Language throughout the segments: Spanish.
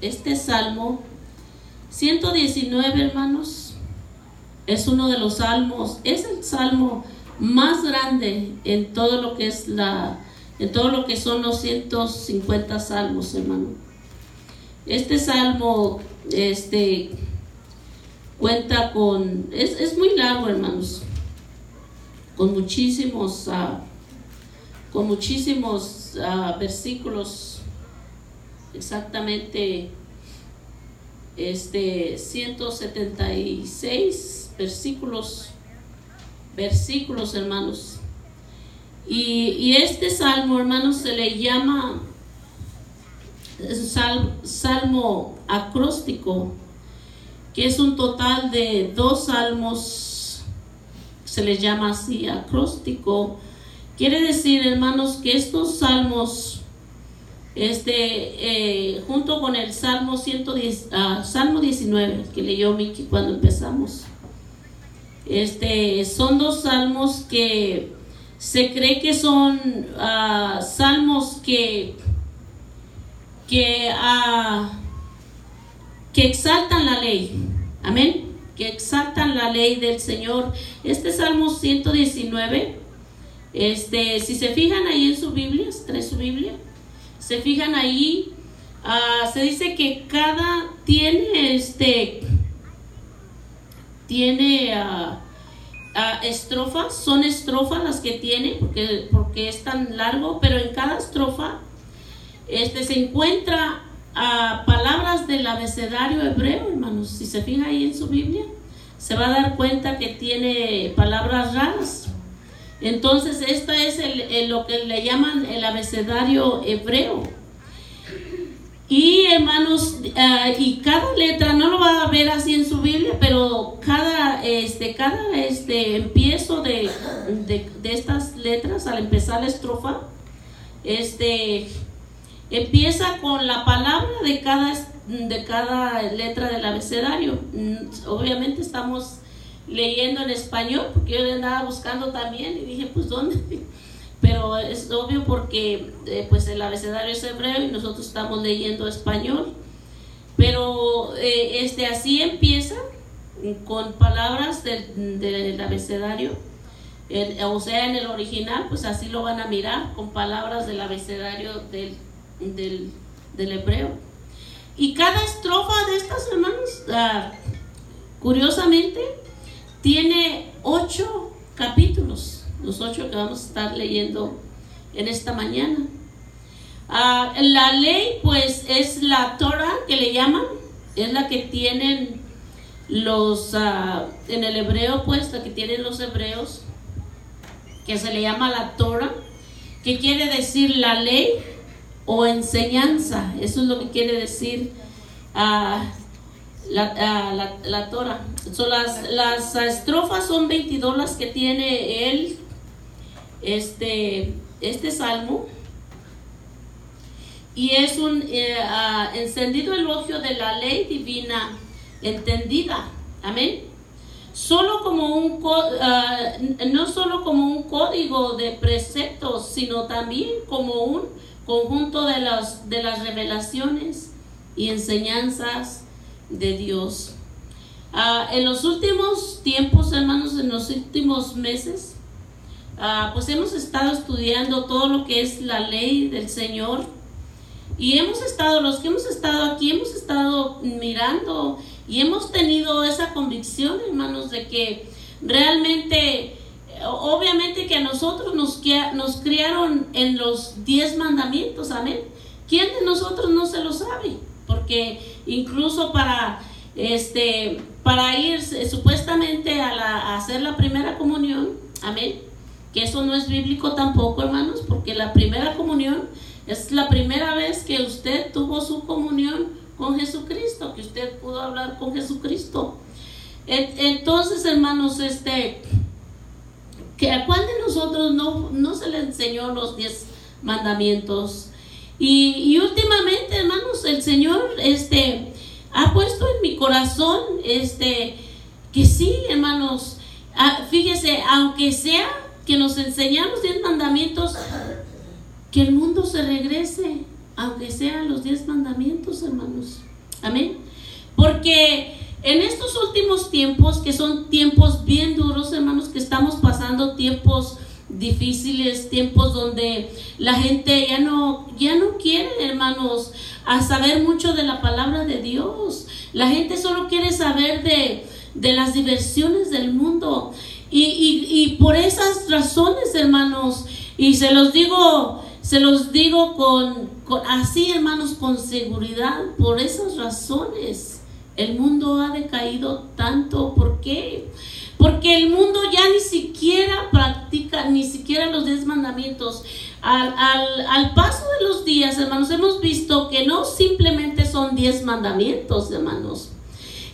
Este Salmo 119, hermanos, es uno de los salmos, es el salmo más grande en todo lo que es en todo lo que son los 150 salmos, hermano. Este salmo, cuenta con, es muy largo, hermanos, con muchísimos versículos, exactamente 176 versículos, hermanos. Y este salmo, hermanos, se le llama salmo acróstico, que es un total de 2 salmos. Se les llama así, acróstico. Quiere decir, hermanos, que estos salmos, junto con el Salmo 19 que leyó Miki cuando empezamos, son 2 salmos que se cree que son salmos que exaltan la ley. Amén. Que exaltan la ley del Señor. Este Salmo 119, si se fijan ahí en su Biblia, trae su Biblia, se fijan ahí, se dice que cada tiene estrofas, son estrofas las que tiene, porque es tan largo, pero en cada estrofa se encuentra palabras del abecedario hebreo, hermanos. Si se fija ahí en su Biblia, se va a dar cuenta que tiene palabras raras. Entonces, esta es lo que le llaman el abecedario hebreo. Y, hermanos, y cada letra, no lo va a ver así en su Biblia, pero cada empiezo de estas letras, al empezar la estrofa, empieza con la palabra de cada letra del abecedario. Obviamente estamos leyendo en español, porque yo le andaba buscando también y dije, pues ¿dónde? Pero es obvio porque pues el abecedario es hebreo y nosotros estamos leyendo español. Pero así empieza con palabras del abecedario. O sea, en el original, pues así lo van a mirar, con palabras del abecedario del hebreo. Y cada estrofa de estas, hermanos, curiosamente, tiene 8 capítulos, los 8 que vamos a estar leyendo en esta mañana. La ley, pues, es la Torah, que le llaman, es la que tienen en el hebreo, pues, la que tienen los hebreos, que se le llama la Torah, que quiere decir la ley o enseñanza. Eso es lo que quiere decir la Torah. Las estrofas son 22 las que tiene este salmo, y es un encendido elogio de la ley divina entendida. Amén. No solo como un código de preceptos, sino también como un conjunto de las revelaciones y enseñanzas de Dios. En los últimos tiempos, hermanos, en los últimos meses, pues hemos estado estudiando todo lo que es la ley del Señor, y los que hemos estado aquí, hemos estado mirando y hemos tenido esa convicción, hermanos, de que realmente, obviamente que a nosotros nos criaron en los 10 mandamientos. Amén. ¿Quién de nosotros no se lo sabe? Porque incluso para ir supuestamente a hacer la primera comunión, amén, que eso no es bíblico tampoco, hermanos, porque la primera comunión es la primera vez que usted tuvo su comunión con Jesucristo, que usted pudo hablar con Jesucristo. Entonces, hermanos, que a cuál de nosotros no se le enseñó los 10 mandamientos. Y últimamente, hermanos, el Señor ha puesto en mi corazón que sí, hermanos, fíjese, aunque sea que nos enseñan los 10 mandamientos, que el mundo se regrese, aunque sean los 10 mandamientos. Dios, hermanos. Amén. Porque en estos últimos tiempos, que son tiempos bien duros, hermanos, que estamos pasando tiempos difíciles, tiempos donde la gente ya no quiere, hermanos, a saber mucho de la palabra de Dios. La gente solo quiere saber de las diversiones del mundo. Y por esas razones, hermanos, y se los digo con así, hermanos, con seguridad, por esas razones el mundo ha decaído tanto. ¿Por qué? Porque el mundo ya ni siquiera practica ni siquiera los 10 mandamientos. Al paso de los días, hermanos, hemos visto que no simplemente son 10 mandamientos, hermanos,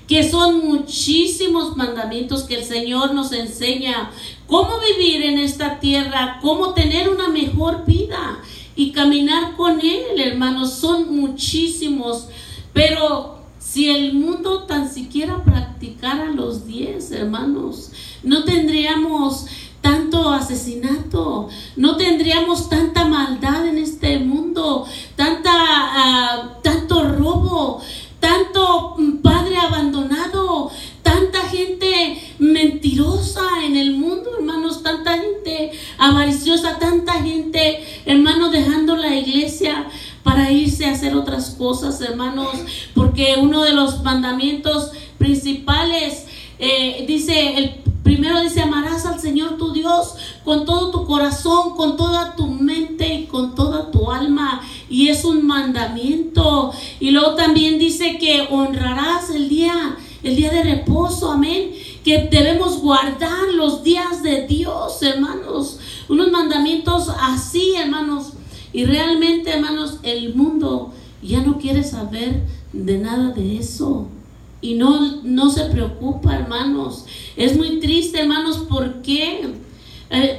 que son muchísimos mandamientos que el Señor nos enseña cómo vivir en esta tierra, cómo tener una mejor vida y caminar con Él, hermanos. Son muchísimos, pero si el mundo tan siquiera practicara los 10, hermanos, no tendríamos tanto asesinato, no tendríamos tanta maldad en este mundo, tanto robo, tanto padre abandonado, tanta gente mentirosa en el mundo, hermanos, tanta gente avariciosa, tanta gente, hermanos, dejando la iglesia para irse a hacer otras cosas, hermanos, porque uno de los mandamientos principales el primero dice: amarás al Señor tu Dios con todo tu corazón, con toda tu mente y con toda tu alma, y es un mandamiento. Y luego también dice que honrarás el día de reposo, amén, que debemos guardar los días de Dios, hermanos, unos mandamientos así, hermanos. Y realmente, hermanos, el mundo ya no quiere saber de nada de eso. Y no se preocupa, hermanos. Es muy triste, hermanos. ¿Por qué?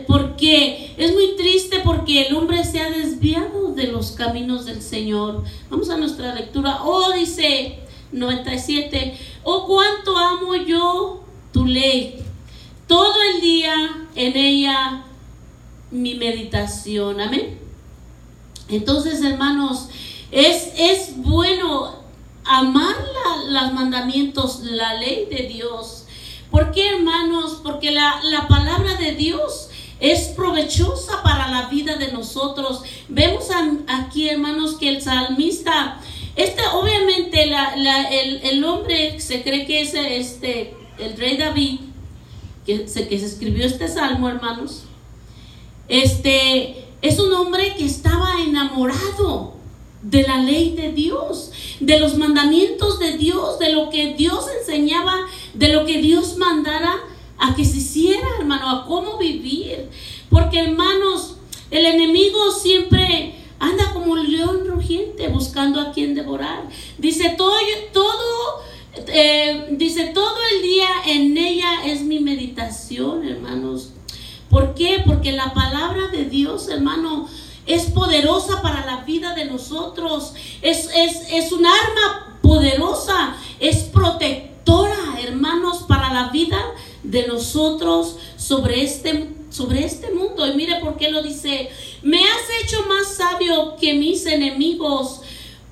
Porque es muy triste porque el hombre se ha desviado de los caminos del Señor. Vamos a nuestra lectura. Dice 97. Cuánto amo yo tu ley. Todo el día en ella mi meditación. Amén. Entonces, hermanos, es bueno amar los mandamientos, la ley de Dios. ¿Por qué, hermanos? Porque la palabra de Dios es provechosa para la vida de nosotros. Vemos aquí, hermanos, que el salmista, obviamente el hombre, se cree que es el rey David, que se escribió este salmo, hermanos. Es un hombre que estaba enamorado de la ley de Dios, de los mandamientos de Dios, de lo que Dios enseñaba, de lo que Dios mandara a que se hiciera, hermano, a cómo vivir. Porque, hermanos, el enemigo siempre anda como un león rugiente buscando a quien devorar. Dice todo el día en ella es mi meditación, hermanos. ¿Por qué? Porque la palabra de Dios, hermano, es poderosa para la vida de nosotros. Es un arma poderosa, es protectora, hermanos, para la vida de nosotros sobre este mundo. Y mire por qué lo dice: me has hecho más sabio que mis enemigos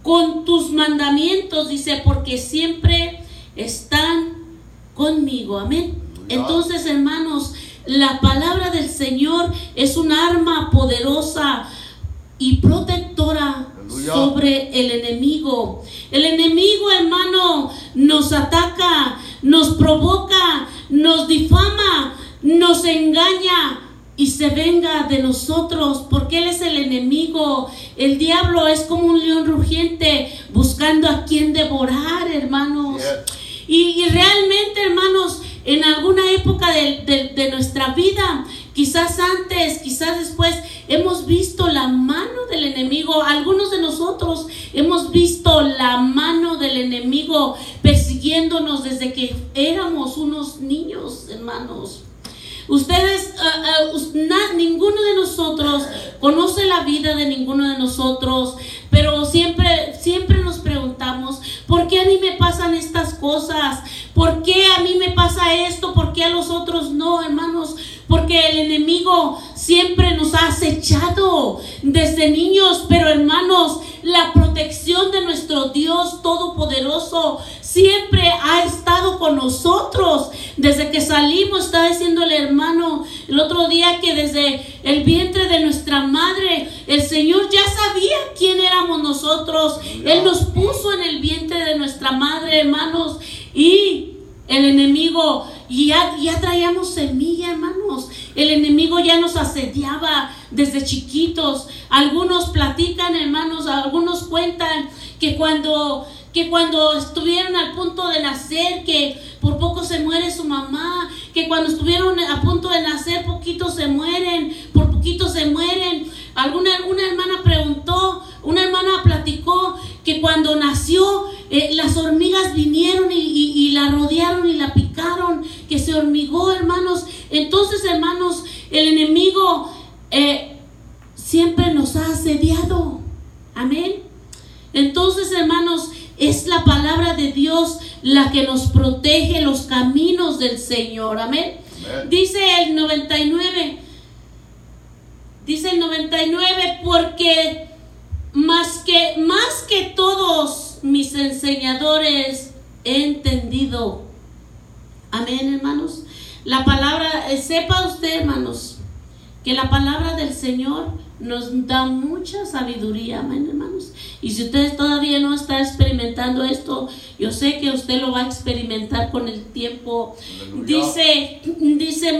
con tus mandamientos, dice, porque siempre están conmigo. Amén. Entonces, hermanos, la palabra del Señor es un arma poderosa y protectora sobre el enemigo. El enemigo, hermano, nos ataca, nos provoca, nos difama, nos engaña y se venga de nosotros, porque Él es el enemigo. El diablo es como un león rugiente buscando a quien devorar, hermanos. Y realmente, hermanos, en alguna época de nuestra vida, quizás antes, quizás después, hemos visto la mano del enemigo. Algunos de nosotros hemos visto la mano del enemigo persiguiéndonos desde que éramos unos niños, hermanos. Ninguno de nosotros conoce la vida de ninguno de nosotros, pero siempre nos preguntamos: ¿por qué a mí me pasan estas cosas? ¿Por qué a mí me pasa esto? ¿Por qué a los otros no, hermanos? Porque el enemigo siempre nos ha acechado desde niños, pero, hermanos, la protección de nuestro Dios Todopoderoso siempre ha estado con nosotros. Desde que salimos, estaba diciendo el hermano el otro día que desde el vientre de nuestra madre, el Señor ya sabía quién éramos nosotros. Él nos puso en el vientre de nuestra madre, hermanos, y el enemigo, ya traíamos semilla, hermanos. El enemigo ya nos asediaba desde chiquitos. Algunos platican, hermanos, algunos cuentan que cuando estuvieron al punto de nacer, que por poco se muere su mamá, que cuando estuvieron a punto de nacer, poquito se mueren, por poquito se mueren. Una hermana preguntó, una hermana platicó que cuando nació, las hormigas vinieron y la rodearon y la picaron, que se hormigó, hermanos. Entonces, hermanos, el enemigo siempre nos ha asediado. Amén. Entonces, hermanos, es la palabra de Dios la que nos protege los caminos del Señor. Amén. Amén. Dice el 99, porque más que todos mis enseñadores he entendido. Amén, hermanos. La palabra, sepa usted, hermanos, que la palabra del Señor nos da mucha sabiduría. Amén, hermanos. Y si usted todavía no está experimentando esto, yo sé que usted lo va a experimentar con el tiempo. Dice,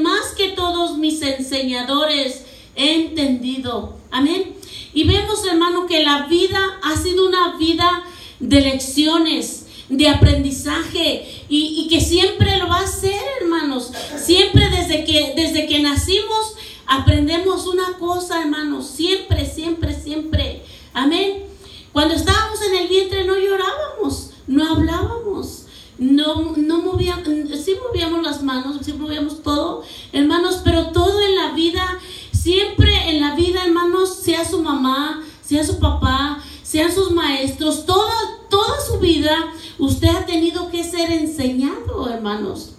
más que todos mis enseñadores he entendido. Amén. Y vemos, hermano, que la vida ha sido una vida de lecciones, de aprendizaje, y que siempre lo va a hacer, hermanos. Siempre desde que nacimos aprendemos una cosa, hermanos. Siempre. Amén. Cuando estábamos en el vientre no llorábamos, no hablábamos, no movíamos, sí movíamos las manos, sí movíamos todo, hermanos, pero todo en la vida, siempre en la vida, hermanos, sea su mamá, sea su papá, sean sus maestros, toda su vida usted ha tenido que ser enseñado, hermanos.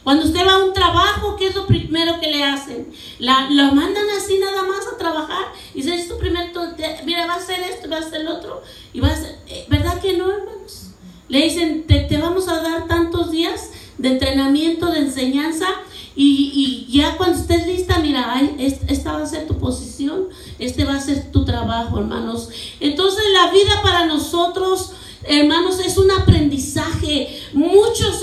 Cuando usted va a un trabajo, ¿qué es lo primero que le hacen? Lo mandan así nada más a trabajar y dice, es tu primer, mira, va a hacer esto, va a hacer lo otro, y va a hacer, ¿verdad que no, hermanos? Le dicen, te vamos a dar tantos días de entrenamiento, de enseñanza, y ya cuando estés lista, mira, esta va a ser tu posición, este va a ser tu trabajo, hermanos. Entonces la vida para nosotros, hermanos, es un aprendizaje. Muchos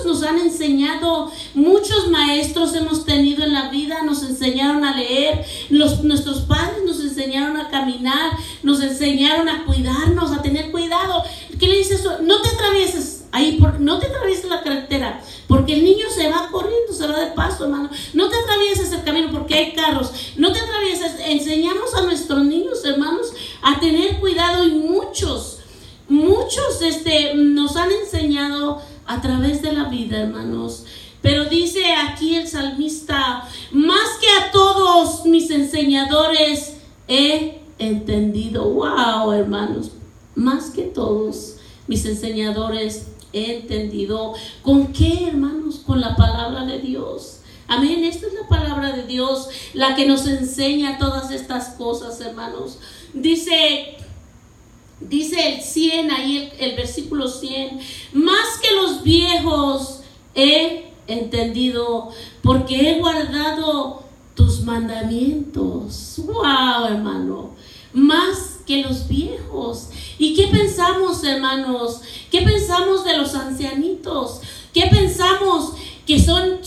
nos han enseñado, muchos maestros hemos tenido en la vida, nos enseñaron a leer, nuestros padres nos enseñaron a caminar, nos enseñaron a cuidarnos, a tener cuidado. ¿Qué le dice eso? No te atravieses ahí, no te atravieses la carretera, porque el niño se va corriendo, se va de paso, hermano. No te atravieses el camino porque hay carros, no te atravieses. Enseñamos a nuestros niños, hermanos, a tener cuidado, y muchos nos han enseñado a través de la vida, hermanos. Pero dice aquí el salmista, más que a todos mis enseñadores he entendido. Wow, hermanos, más que todos mis enseñadores he entendido. ¿Con qué, hermanos? Con la palabra de Dios. Amén. Esta es la palabra de Dios la que nos enseña todas estas cosas, hermanos. Dice el 100, ahí el versículo 100, más que los viejos he entendido, porque he guardado tus mandamientos. Wow, hermano, más que los viejos. ¿Y qué pensamos, hermanos? ¿Qué pensamos de los ancianitos? ¿Qué pensamos que son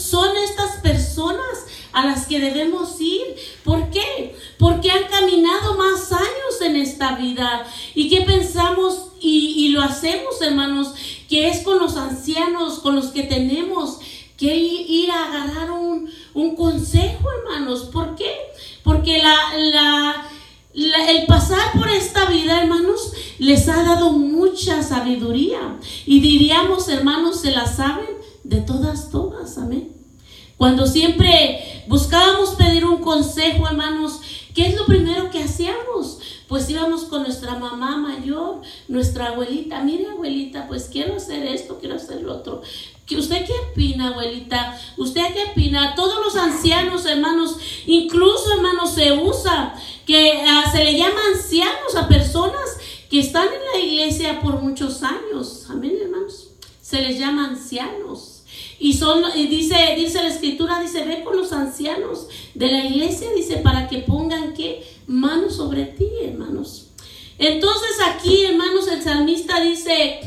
estas personas a las que debemos ir? ¿Por qué? Porque han caminado más años en esta vida. ¿Y qué pensamos? Y lo hacemos, hermanos, que es con los ancianos, con los que tenemos que ir a agarrar un consejo, hermanos. ¿Por qué? Porque el pasar por esta vida, hermanos, les ha dado mucha sabiduría. Y diríamos, hermanos, se la saben de todas, amén. Cuando siempre buscábamos pedir un consejo, hermanos, ¿qué es lo primero que hacíamos? Pues íbamos con nuestra mamá mayor, nuestra abuelita. Mire, abuelita, pues quiero hacer esto, quiero hacer lo otro. ¿Usted qué opina, abuelita? ¿Usted qué opina? Todos los ancianos, hermanos, incluso, hermanos, se usa que se le llama ancianos a personas que están en la iglesia por muchos años. Amén, hermanos. Se les llama ancianos. Y dice la escritura, dice, ve con los ancianos de la iglesia, dice, para que pongan ¿qué? Manos sobre ti, hermanos. Entonces aquí, hermanos, el salmista dice,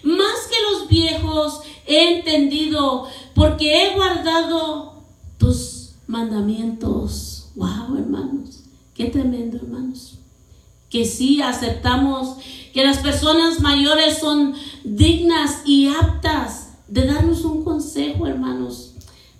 más que los viejos he entendido, porque he guardado tus mandamientos. Wow, hermanos, qué tremendo, hermanos. Que sí aceptamos que las personas mayores son dignas y aptas de darnos un consejo, hermanos.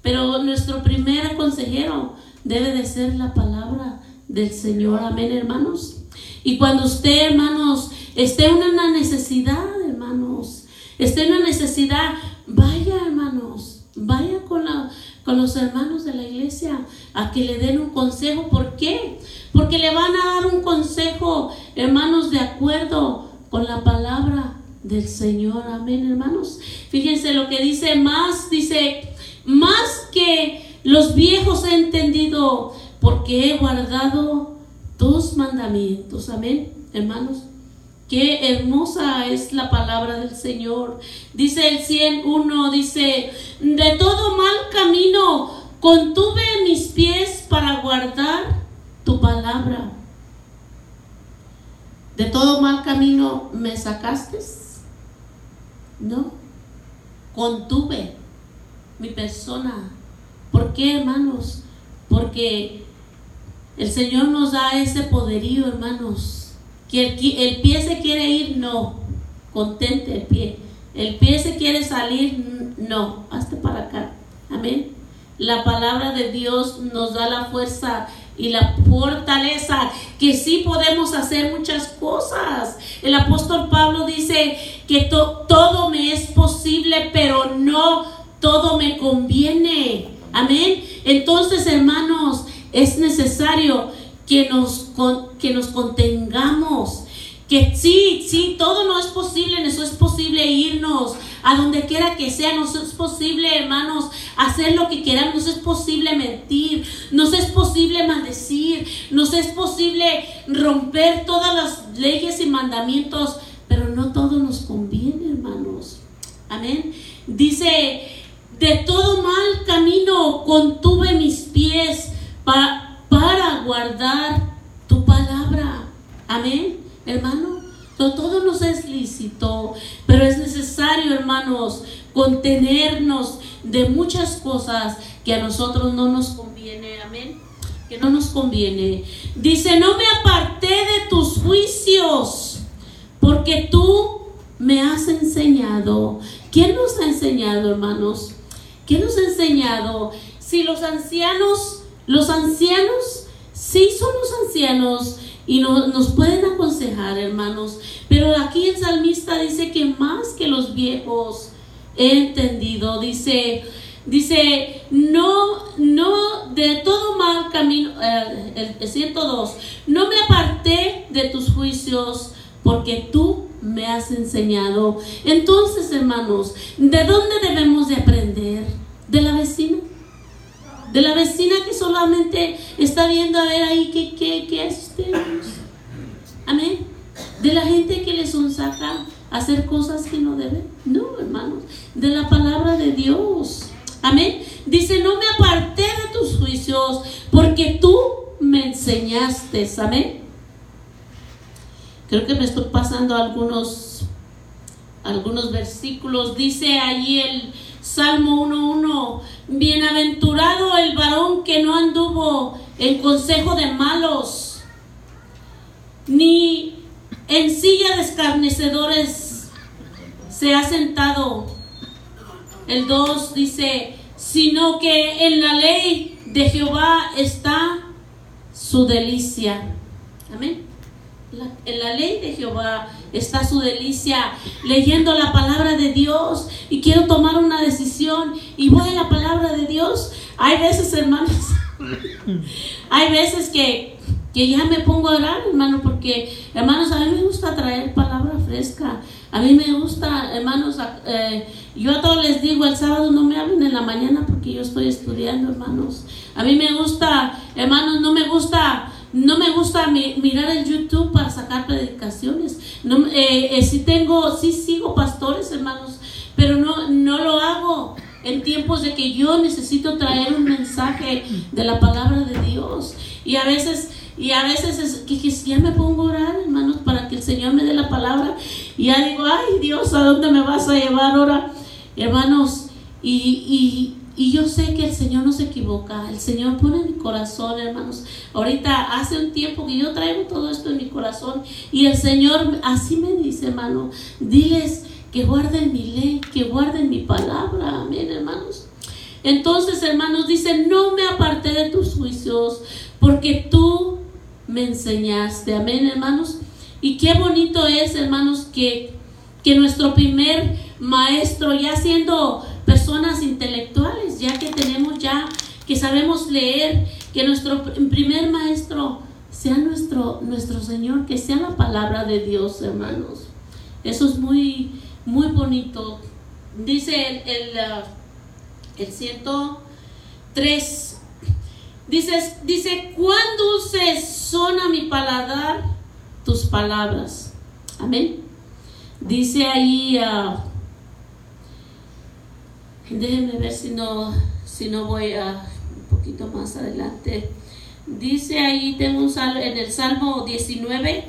Pero nuestro primer consejero debe de ser la palabra del Señor. Amén, hermanos. Y cuando usted, hermanos, esté en una necesidad, hermanos, esté en una necesidad, vaya, hermanos, vaya con los hermanos de la iglesia a que le den un consejo. ¿Por qué? Porque le van a dar un consejo, hermanos, de acuerdo con la palabra del Señor. Amén, hermanos. Fíjense lo que dice, más que los viejos he entendido, porque he guardado tus mandamientos. Amén, hermanos. Qué hermosa es la palabra del Señor. Dice el 101, dice, de todo mal camino contuve mis pies para guardar tu palabra. ¿De todo mal camino me sacaste? No, contuve mi persona. ¿Por qué, hermanos? Porque el Señor nos da ese poderío, hermanos. Que el pie se quiere ir, no, contente el pie. El pie se quiere salir, no, hazte para acá. Amén. La palabra de Dios nos da la fuerza y la fortaleza que sí podemos hacer muchas cosas. El apóstol Pablo dice que todo me es posible, pero no todo me conviene. Amén. Entonces, hermanos, es necesario que nos contengamos. Que sí, todo no es posible. Nos es posible irnos a donde quiera que sea. Nos es posible, hermanos, hacer lo que queramos. Nos es posible mentir. Nos es posible maldecir. Nos es posible romper todas las leyes y mandamientos. Pero no todo nos conviene, hermanos. Amén. Dice, de todo mal camino contuve mis pies para guardar tu palabra. Amén, hermano. Todo nos es lícito, pero es necesario, hermanos, contenernos de muchas cosas que a nosotros no nos conviene. Amén, que no nos conviene. Dice, no me aparté de tus juicios, porque tú me has enseñado. ¿Quién nos ha enseñado, hermanos? ¿Quién nos ha enseñado? Si los ancianos sí son los ancianos y nos pueden aconsejar, hermanos, pero aquí el salmista dice que más que los viejos he entendido. Dice no de todo mal camino. El 102, no me aparté de tus juicios, porque tú me has enseñado. Entonces, hermanos, ¿de dónde debemos de aprender? ¿De la vecina? De la vecina que solamente está viendo a ver ahí qué es usted. Amén. De la gente que les sonsaca hacer cosas que no deben. No, hermanos. De la palabra de Dios. Amén. Dice, no me aparté de tus juicios, porque tú me enseñaste. Amén. Creo que me estoy pasando algunos versículos. Dice allí el Salmo 1:1, bienaventurado el varón que no anduvo en consejo de malos, ni en silla de escarnecedores se ha sentado. El 2 dice, sino que en la ley de Jehová está su delicia. Amén. En la ley de Jehová está su delicia. Leyendo la palabra de Dios y quiero tomar una decisión y voy a la palabra de Dios. Hay veces, hermanos, hay veces que ya me pongo a orar, hermano, porque, hermanos, a mí me gusta traer palabra fresca. A mí me gusta, hermanos, yo a todos les digo, el sábado no me hablen en la mañana porque yo estoy estudiando, hermanos. A mí me gusta, hermanos, no me gusta no me gusta mirar el YouTube para sacar predicaciones. No, sí sigo pastores, hermanos, pero no lo hago en tiempos de que yo necesito traer un mensaje de la palabra de Dios. Y a veces es que ya me pongo a orar, hermanos, para que el Señor me dé la palabra. Y ya digo, ay Dios, ¿a dónde me vas a llevar ahora? Hermanos, y yo sé que el Señor no se equivoca. El Señor pone en mi corazón, hermanos. Ahorita hace un tiempo que yo traigo todo esto en mi corazón. Y el Señor así me dice, hermano, diles que guarden mi ley, que guarden mi palabra. Amén, hermanos. Entonces, hermanos, dice, no me aparté de tus juicios, porque tú me enseñaste. Amén, hermanos. Y qué bonito es, hermanos, que nuestro primer maestro, ya siendo personas intelectuales, ya que tenemos que sabemos leer, que nuestro primer maestro sea nuestro Señor, que sea la palabra de Dios, hermanos. Eso es muy, muy bonito. Dice el 103, dice, cuán dulces son a mi paladar tus palabras. Amén. Dice ahí, déjenme ver si no voy a un poquito más adelante. Dice ahí, tengo un salmo en el Salmo 19,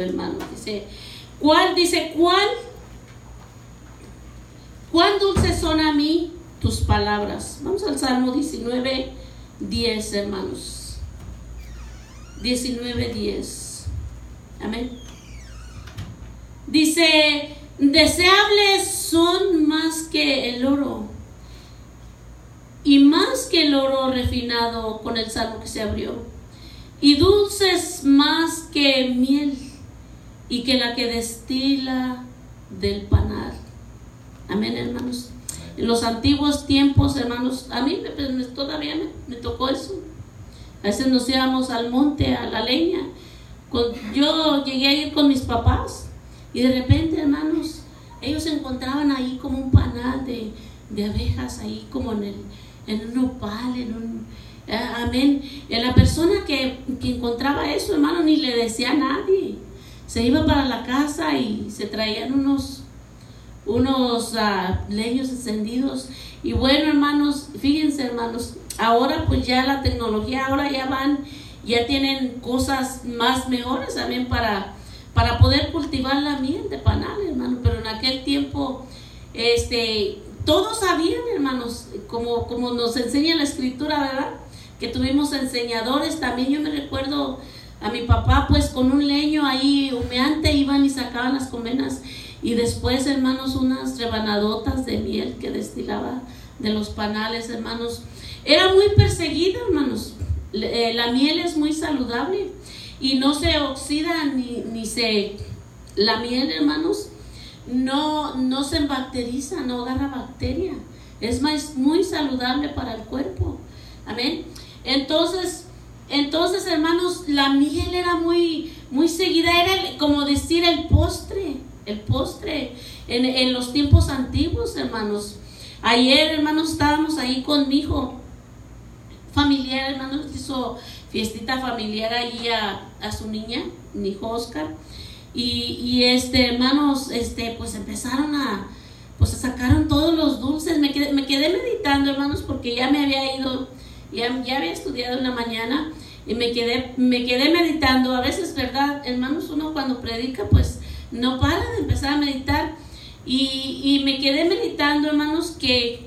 hermano. Dice, cuán dulces son a mí tus palabras. Vamos al Salmo 19, 10, hermanos. 19, 10. Amén. Dice, deseables son más que el oro, y más que el oro refinado con el salmo que se abrió, y dulces más que miel, y que la que destila del panal. Amén, hermanos. En los antiguos tiempos, hermanos, a mí todavía me tocó eso. A veces nos íbamos al monte, a la leña. Yo llegué a ir con mis papás, y de repente, hermanos, ellos se encontraban ahí como un panal de abejas, ahí como en un nopal, amén. Y la persona que encontraba eso, hermano, ni le decía a nadie. Se iba para la casa y se traían unos leños encendidos. Y bueno, hermanos, fíjense, hermanos, ahora pues ya la tecnología, ahora ya tienen cosas más mejores también para poder cultivar la miel de panal, hermano. Pero en aquel tiempo, todos sabían, hermanos, como nos enseña la escritura, ¿verdad? Que tuvimos enseñadores también. Yo me recuerdo a mi papá, pues con un leño ahí humeante iban y sacaban las colmenas, y después, hermanos, unas rebanadotas de miel que destilaba de los panales, hermanos. Era muy perseguida, hermanos. La miel es muy saludable y no se oxida la miel, hermanos, no se bacteriza, no agarra bacteria. Es muy saludable para el cuerpo. Amén. Entonces, hermanos, la miel era muy, muy seguida. Era como decir el postre en los tiempos antiguos, hermanos. Ayer, hermanos, estábamos ahí con mi hijo familiar, hermanos, hizo fiestita familiar allí a su niña, mi hijo Oscar, y hermanos, pues empezaron pues sacaron todos los dulces. Me quedé meditando, hermanos, porque ya me había ido, ya había estudiado en la mañana, y me quedé meditando. A veces, verdad, hermanos, uno cuando predica pues no para de empezar a meditar, y me quedé meditando, hermanos, que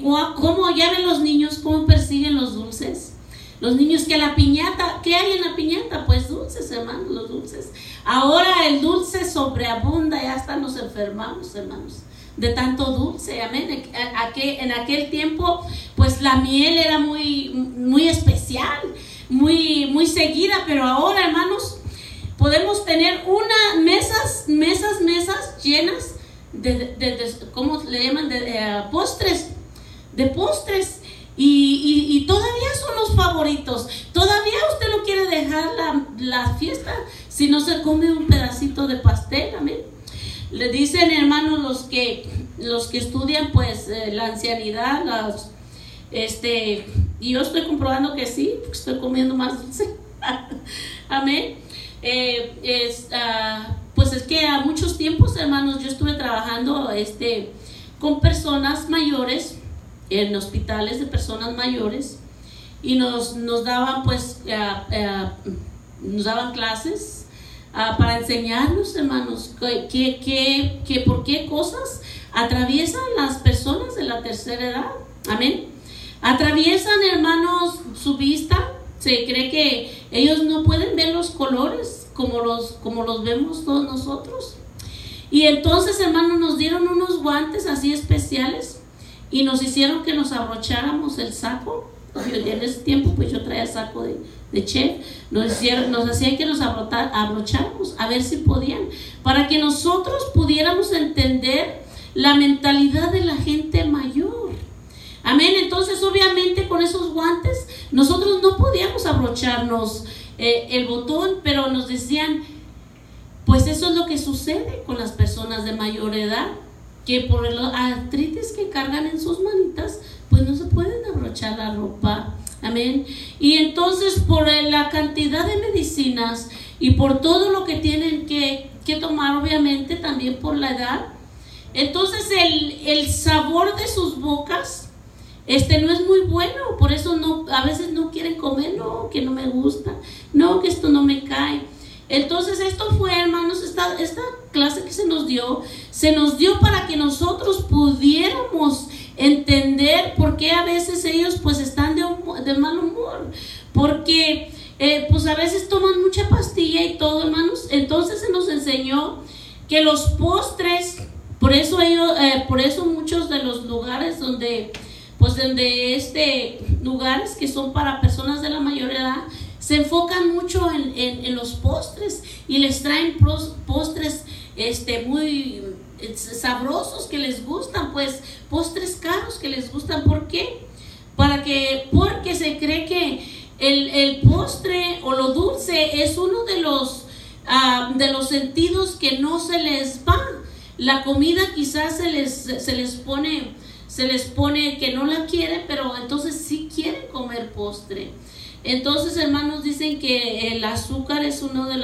como ya ven los niños cómo persiguen los dulces. Los niños, que la piñata, ¿qué hay en la piñata? Pues dulces, hermanos, los dulces. Ahora el dulce sobreabunda, ya hasta nos enfermamos, hermanos, de tanto dulce. Amén. En aquel tiempo, pues la miel era muy, muy especial, muy, muy seguida, pero ahora, hermanos, podemos tener mesas llenas de ¿cómo le llaman? De postres. Y todavía son los favoritos. Todavía usted no quiere dejar la fiesta si no se come un pedacito de pastel. Amén. Le dicen, hermanos, los que estudian pues la ancianidad, Y yo estoy comprobando que sí, porque estoy comiendo más dulce. Amén. Pues es que a muchos tiempos, hermanos, yo estuve trabajando con personas mayores, en hospitales de personas mayores, y nos daban pues nos daban clases para enseñarnos, hermanos, que por qué cosas atraviesan las personas de la tercera edad. Amén. Atraviesan, hermanos, su vista. Se cree que ellos no pueden ver los colores como los vemos todos nosotros. Y entonces, hermanos, nos dieron unos guantes así especiales y nos hicieron que nos abrocháramos el saco. En ese tiempo pues yo traía saco de chef. Nos hacían que nos abrocháramos a ver si podían, para que nosotros pudiéramos entender la mentalidad de la gente mayor. Amén. Entonces obviamente con esos guantes nosotros no podíamos abrocharnos el botón, pero nos decían, pues eso es lo que sucede con las personas de mayor edad, que por la artritis que cargan en sus manitas, pues no se pueden abrochar la ropa. Amén. Y entonces por la cantidad de medicinas y por todo lo que tienen que tomar, obviamente también por la edad, entonces el sabor de sus bocas no es muy bueno. Por eso a veces no quieren comer. No, que no me gusta, no, que esto no me cae. Entonces esto fue, hermanos, esta clase que se nos dio para que nosotros pudiéramos entender por qué a veces ellos pues están de mal humor, porque pues a veces toman mucha pastilla y todo, hermanos. Entonces se nos enseñó que los postres, por eso muchos de los lugares donde lugares que son para personas de la mayor edad se enfocan mucho en los postres y les traen postres muy sabrosos que les gustan, pues postres caros que les gustan. ¿Por qué? Porque se cree que el postre o lo dulce es uno de los sentidos que no se les va. La comida quizás se les pone que no la quieren, pero entonces sí quieren comer postre. Entonces, hermanos, dicen que el azúcar es una de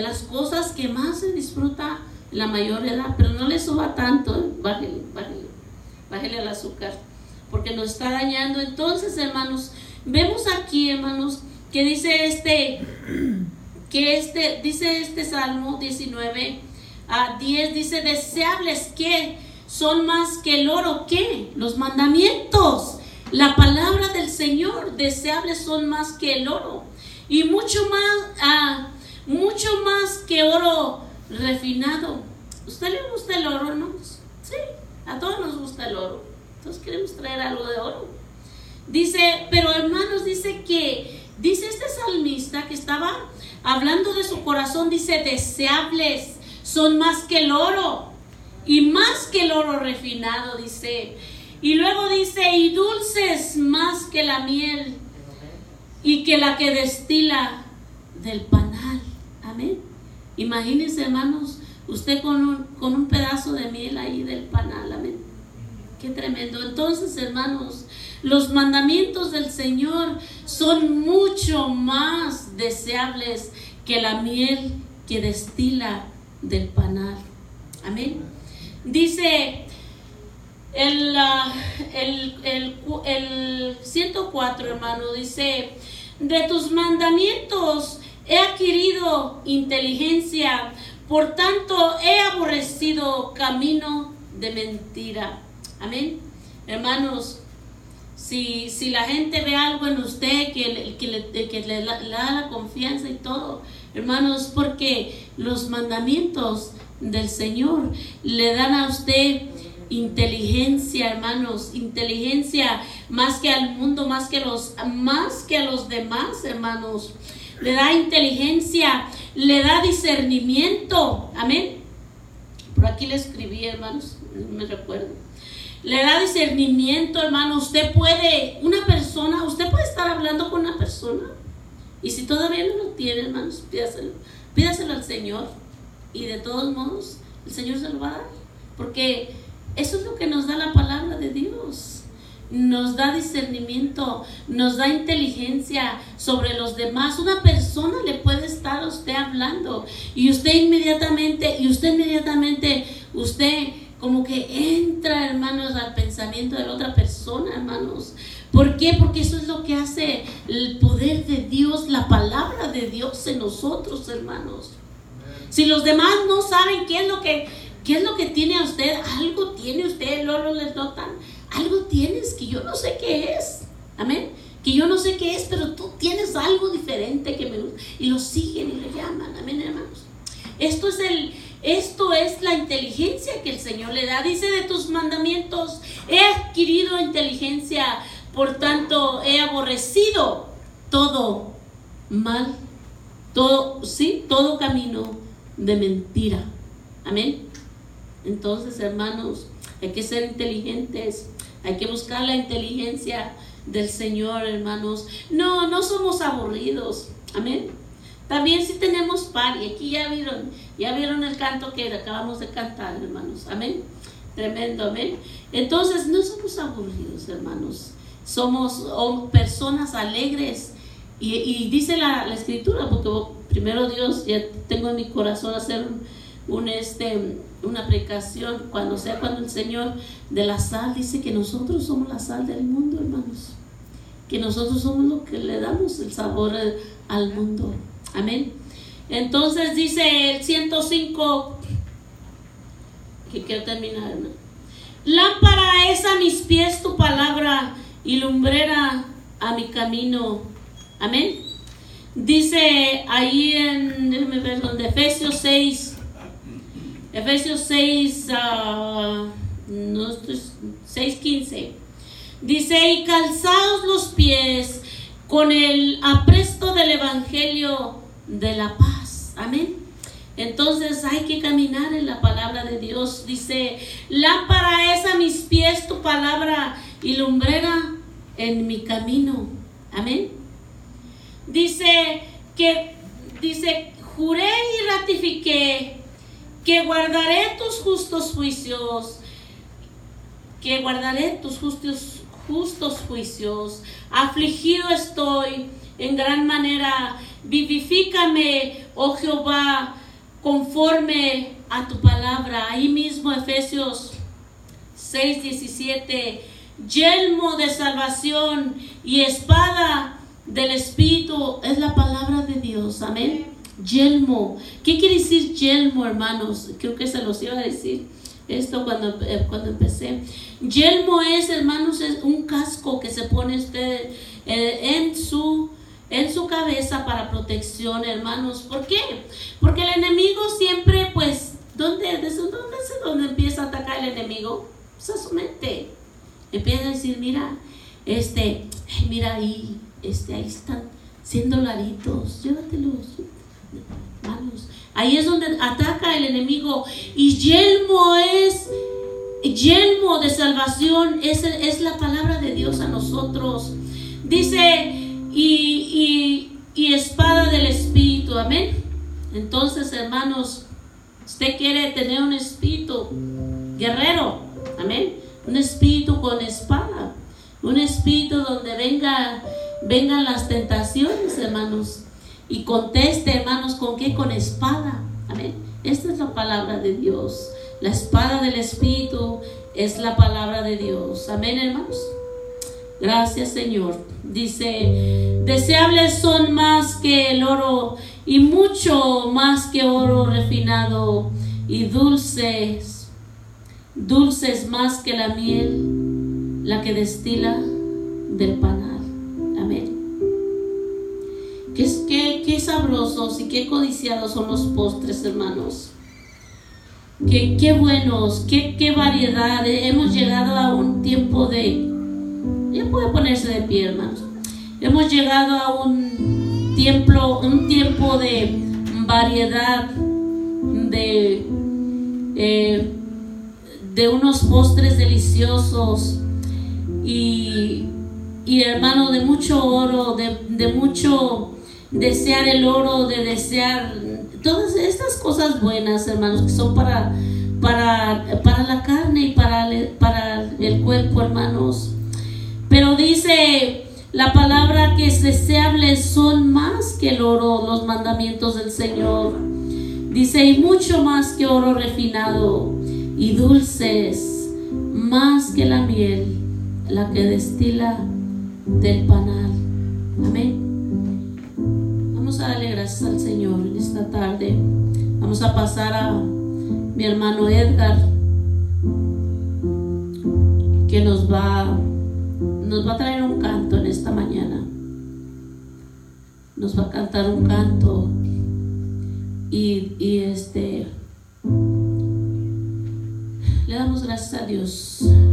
las cosas que más se disfruta en la mayor edad, pero no le suba tanto, bájele al azúcar, porque nos está dañando. Entonces, hermanos, vemos aquí, hermanos, que dice dice Salmo 19:10, dice, deseables que son más que el oro, ¿qué? Los mandamientos, la palabra del Señor, deseables son más que el oro, y mucho más que oro refinado. ¿Usted le gusta el oro, hermanos? Sí, a todos nos gusta el oro. Entonces queremos traer algo de oro. Dice, pero hermanos, dice este salmista que estaba hablando de su corazón, dice, deseables son más que el oro, y más que el oro refinado, dice. Y luego dice, y dulces más que la miel, y que la que destila del panal. Amén. Imagínense, hermanos, usted con un pedazo de miel ahí del panal. Amén. Qué tremendo. Entonces, hermanos, los mandamientos del Señor son mucho más deseables que la miel que destila del panal. Amén. Dice el 104, hermano, dice, de tus mandamientos he adquirido inteligencia, por tanto he aborrecido camino de mentira. Amén. Hermanos, si la gente ve algo en usted que le da la confianza y todo, hermanos, porque los mandamientos del Señor le dan a usted inteligencia, hermanos, inteligencia más que al mundo, más que a los demás, hermanos. Le da inteligencia, le da discernimiento. Amén. Por aquí le escribí, hermanos, no me recuerdo. Le da discernimiento, hermano. Usted puede estar hablando con una persona, y si todavía no lo tiene, hermanos, pídaselo al Señor, y de todos modos el Señor se lo va a dar, porque eso es lo que nos da la palabra de Dios. nos da discernimiento, nos da inteligencia sobre los demás. Una persona le puede estar a usted hablando y usted inmediatamente, usted como que entra, hermanos, al pensamiento de la otra persona, hermanos. ¿Por qué? Porque eso es lo que hace el poder de Dios, la palabra de Dios en nosotros, hermanos. Si los demás no saben qué es lo que tiene a usted, algo tiene usted, luego les notan, algo tienes que yo no sé qué es, amén, que yo no sé qué es, pero tú tienes algo diferente que me gusta, y lo siguen y lo llaman, amén, hermanos. Esto es la inteligencia que el Señor le da. Dice: de tus mandamientos he adquirido inteligencia, por tanto he aborrecido todo mal, todo camino de mentira, amén. Entonces, hermanos, hay que ser inteligentes, hay que buscar la inteligencia del Señor, hermanos. No somos aburridos, amén. También si tenemos par, y aquí ya vieron el canto que acabamos de cantar, hermanos, amén. Tremendo, amén. Entonces no somos aburridos, hermanos, somos personas alegres, y dice la escritura, porque primero Dios, ya tengo en mi corazón hacer una predicación cuando el Señor de la sal, dice que nosotros somos la sal del mundo, hermanos, que nosotros somos lo que le damos el sabor al mundo, amén. Entonces dice el 105, que quiero terminar, hermano: lámpara es a mis pies tu palabra y lumbrera a mi camino, amén. Dice ahí déjame ver donde, Efesios 6, 6:15, dice: y calzaos los pies con el apresto del evangelio de la paz, amén. Entonces hay que caminar en la palabra de Dios. Dice: lámpara es a mis pies tu palabra y lumbrera en mi camino, amén. Dice: juré y ratifiqué que guardaré tus justos juicios, justos juicios. Afligido estoy en gran manera, vivifícame, oh Jehová, conforme a tu palabra. Ahí mismo Efesios 6:17: yelmo de salvación y espada del Espíritu es la palabra de Dios, amén. Yelmo, ¿qué quiere decir yelmo, hermanos? Creo que se los iba a decir esto cuando empecé. Yelmo es, hermanos, es un casco que se pone usted en su cabeza para protección, hermanos. ¿Por qué? Porque el enemigo siempre, pues, ¿dónde empieza a atacar el enemigo? Pues a su mente. Empieza a decir: mira, mira ahí, ahí están $100, llévatelos, hermanos. Ahí es donde ataca el enemigo. Y yelmo de salvación es la palabra de Dios a nosotros. Dice: y espada del Espíritu, amén. Entonces, hermanos, usted quiere tener un espíritu guerrero, amén, un espíritu con espada, un espíritu donde vengan las tentaciones, hermanos, y conteste, hermanos, ¿con qué? Con espada, amén. Esta es la palabra de Dios. La espada del Espíritu es la palabra de Dios, amén, hermanos. Gracias, Señor. Dice: deseables son más que el oro, y mucho más que oro refinado, y dulces más que la miel, la que destila del panal, amén. Qué sabrosos y qué codiciados son los postres, hermanos. Qué buenos, qué variedad. Hemos llegado a un tiempo de... Ya puede ponerse de pie, hermanos. Hemos llegado a un tiempo de variedad, de unos postres deliciosos y hermano, de mucho oro, de mucho desear el oro, de desear todas estas cosas buenas, hermanos, que son para la carne y para el cuerpo, hermanos. Pero dice la palabra que deseables son más que el oro, los mandamientos del Señor. Dice, y mucho más que oro refinado, y dulces más que la miel, la que destila del panal. Amén. Vamos a darle gracias al Señor en esta tarde. Vamos a pasar a mi hermano Edgar, que nos va a traer un canto en esta mañana. Nos va a cantar un canto y le damos gracias a Dios.